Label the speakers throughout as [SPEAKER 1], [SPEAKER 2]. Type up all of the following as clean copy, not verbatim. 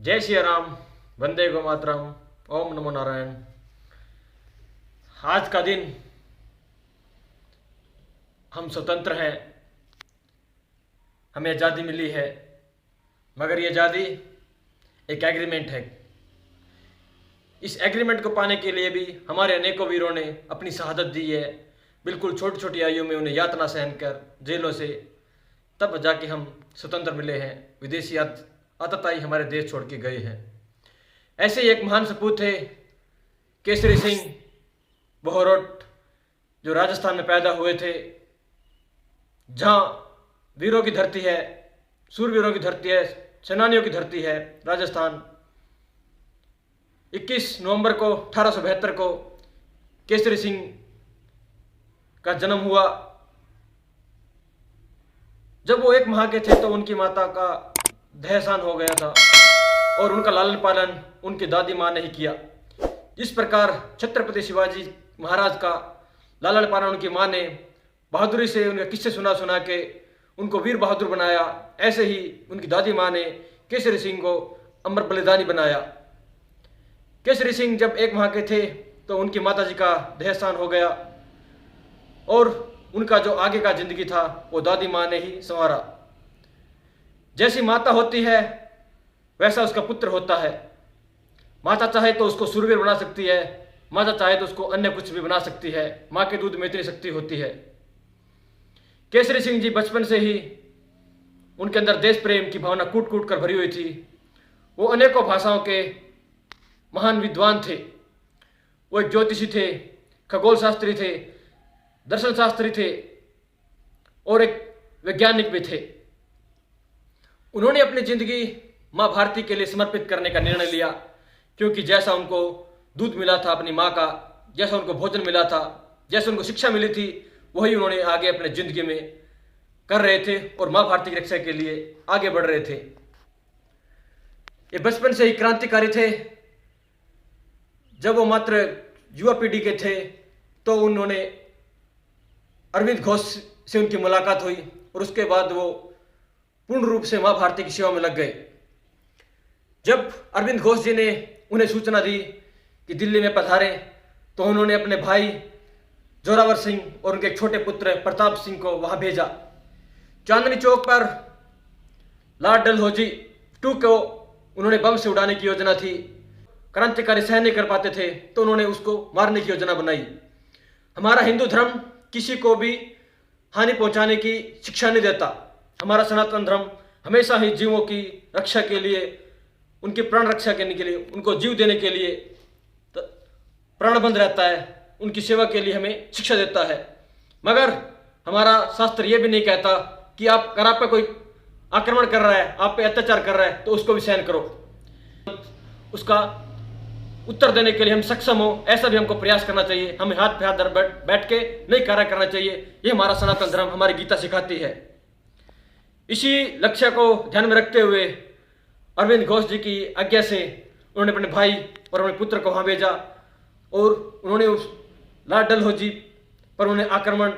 [SPEAKER 1] जय श्री राम, वंदे गो मातरम, ओम नमो नारायण। आज का दिन हम स्वतंत्र हैं, हमें आज़ादी मिली है, मगर ये आज़ादी एक एग्रीमेंट है। इस एग्रीमेंट को पाने के लिए भी हमारे अनेकों वीरों ने अपनी शहादत दी है। बिल्कुल छोटी छोटी आयु में उन्हें यातना सहन कर जेलों से तब जाके हम स्वतंत्र मिले हैं। विदेशी आतताई हमारे देश छोड़ के गए हैं। ऐसे ही एक महान सपूत थे केसरी सिंह बहरोट, जो राजस्थान में पैदा हुए थे, जहाँ वीरों की धरती है, सूरवीरों की धरती है, सेनानियों की धरती है राजस्थान। 21 नवंबर को 1872 को केसरी सिंह का जन्म हुआ। जब वो 1 माह के थे तो उनकी माता का देहांत हो गया था और उनका लालन पालन उनकी दादी माँ ने ही किया। इस प्रकार छत्रपति शिवाजी महाराज का लालन पालन उनकी माँ ने बहादुरी से उनके किस्से सुना के उनको वीर बहादुर बनाया। ऐसे ही उनकी दादी माँ ने केसरी सिंह को अमर बलिदानी बनाया। केसरी सिंह जब 1 माह के थे तो उनकी माताजी का देहांत हो गया और उनका जो आगे का जिंदगी था वो दादी माँ ने ही संवारा। जैसी माता होती है वैसा उसका पुत्र होता है। माता चाहे तो उसको शूरवीर बना सकती है, माता चाहे तो उसको अन्य कुछ भी बना सकती है। माँ के दूध में इतनी शक्ति होती है। केसरी सिंह जी बचपन से ही उनके अंदर देश प्रेम की भावना कूट कूट कर भरी हुई थी। वो अनेकों भाषाओं के महान विद्वान थे। वो एक ज्योतिषी थे, खगोल शास्त्री थे, दर्शन शास्त्री थे और एक वैज्ञानिक भी थे। उन्होंने अपनी जिंदगी माँ भारती के लिए समर्पित करने का निर्णय लिया, क्योंकि जैसा उनको दूध मिला था अपनी माँ का, जैसा उनको भोजन मिला था, जैसे उनको शिक्षा मिली थी, वही उन्होंने आगे अपने जिंदगी में कर रहे थे और माँ भारती की रक्षा के लिए आगे बढ़ रहे थे। ये बचपन से ही क्रांतिकारी थे। जब वो मात्र युवा पीढ़ी के थे तो उन्होंने अरविंद घोष से उनकी मुलाकात हुई और उसके बाद वो पूर्ण रूप से माँ भारती की सेवा में लग गए। जब अरविंद घोष जी ने उन्हें सूचना दी कि दिल्ली में पधारें तो उन्होंने अपने भाई जोरावर सिंह और उनके एक छोटे पुत्र प्रताप सिंह को वहां भेजा। चांदनी चौक पर लॉर्ड डलहौजी 2 को उन्होंने बम से उड़ाने की योजना थी। क्रांतिकारी सहन नहीं कर पाते थे तो उन्होंने उसको मारने की योजना बनाई। हमारा हिंदू धर्म किसी को भी हानि पहुंचाने की शिक्षा नहीं देता। हमारा सनातन धर्म हमेशा ही जीवों की रक्षा के लिए, उनकी प्राण रक्षा करने के लिए, उनको जीव देने के लिए प्राणबंध रहता है, उनकी सेवा के लिए हमें शिक्षा देता है। मगर हमारा शास्त्र ये भी नहीं कहता कि अगर आप पे कोई आक्रमण कर रहा है, आप पे अत्याचार कर रहा है तो उसको भी सहन करो। उसका उत्तर देने के लिए हम सक्षम हो, ऐसा भी हमको प्रयास करना चाहिए। हमें हाथ पे हाथ धर बैठ के नहीं कार्य करना चाहिए। ये हमारा सनातन धर्म, हमारी गीता सिखाती है। इसी लक्ष्य को ध्यान में रखते हुए अरविंद घोष जी की आज्ञा से उन्होंने अपने भाई और अपने पुत्र को वहां भेजा और उन्होंने उस लॉर्ड डलहौजी पर उन्हें आक्रमण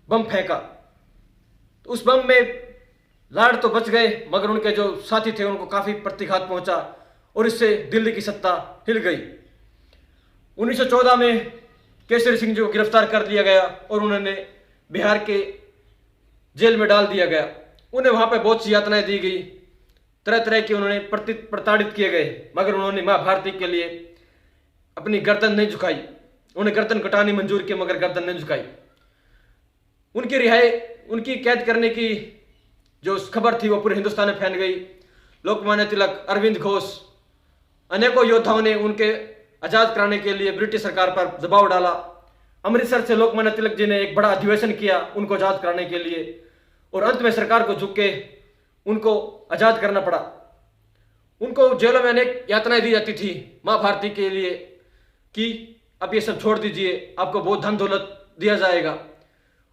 [SPEAKER 1] बम फेंका। तो उस बम में लॉर्ड तो बच गए मगर उनके जो साथी थे उनको काफी प्रतिघात पहुंचा और इससे दिल्ली की सत्ता हिल गई। 1914 में केसरी सिंह जी को गिरफ्तार कर लिया गया और उन्होंने बिहार के जेल में डाल दिया गया। उन्हें वहां पर बहुत सी यातनाएं दी गई, तरह तरह के उन्होंने प्रताड़ित किए गए, मगर उन्होंने माँ भारती के लिए अपनी गर्दन नहीं झुकाई। उन्हें गर्दन कटानी मंजूर की मगर गर्दन नहीं झुकाई। उनकी रिहाई, उनकी कैद करने की जो खबर थी वो पूरे हिंदुस्तान में फैल गई। लोकमान्य तिलक, अरविंद घोष, अनेकों योद्धाओं ने उनके आजाद कराने के लिए ब्रिटिश सरकार पर दबाव डाला। अमृतसर से लोकमान्य तिलक जी ने एक बड़ा अधिवेशन किया उनको आजाद कराने के लिए और अंत में सरकार को झुक के उनको आजाद करना पड़ा। उनको जेलों में अनेक यातनाएं दी जाती थी माँ भारती के लिए कि अब ये सब छोड़ दीजिए, आपको बहुत धन दौलत दिया जाएगा।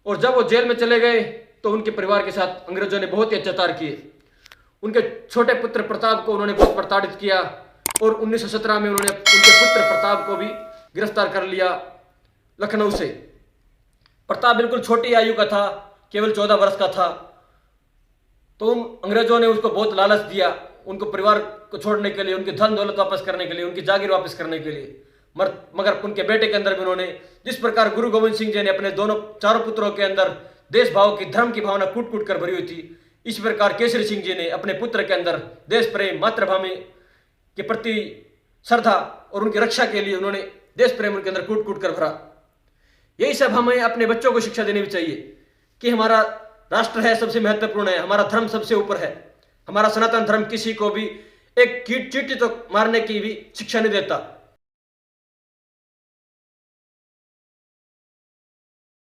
[SPEAKER 1] और जब वो जेल में चले गए तो उनके परिवार के साथ अंग्रेजों ने बहुत ही अत्याचार किए। उनके छोटे पुत्र प्रताप को उन्होंने बहुत प्रताड़ित किया और 1917 में उन्होंने उनके पुत्र प्रताप को भी गिरफ्तार कर लिया लखनऊ से। प्रताप बिल्कुल छोटी आयु का था, केवल 14 वर्ष का था। तो अंग्रेजों ने उसको बहुत लालच दिया, उनको परिवार को छोड़ने के लिए, उनकी धन दौलत वापस करने के लिए, उनकी जागीर वापस करने के लिए। मगर उनके बेटे के अंदर भी उन्होंने, जिस प्रकार गुरु गोविंद सिंह जी ने अपने चारों पुत्रों के अंदर देश भाव की, धर्म की भावना कूट कूट कर भरी हुई थी, इस प्रकार केसरी सिंह जी ने अपने पुत्र के अंदर देश प्रेम, मातृभूमि के प्रति श्रद्धा और उनकी रक्षा के लिए उन्होंने देश प्रेम उनके अंदर कूट कूट कर भरा। यही सब हमें अपने बच्चों को शिक्षा देनी भी चाहिए कि हमारा राष्ट्र है सबसे महत्वपूर्ण है, हमारा धर्म सबसे ऊपर है। हमारा सनातन धर्म किसी को भी एक कीट चींटी तो मारने की भी शिक्षा नहीं देता।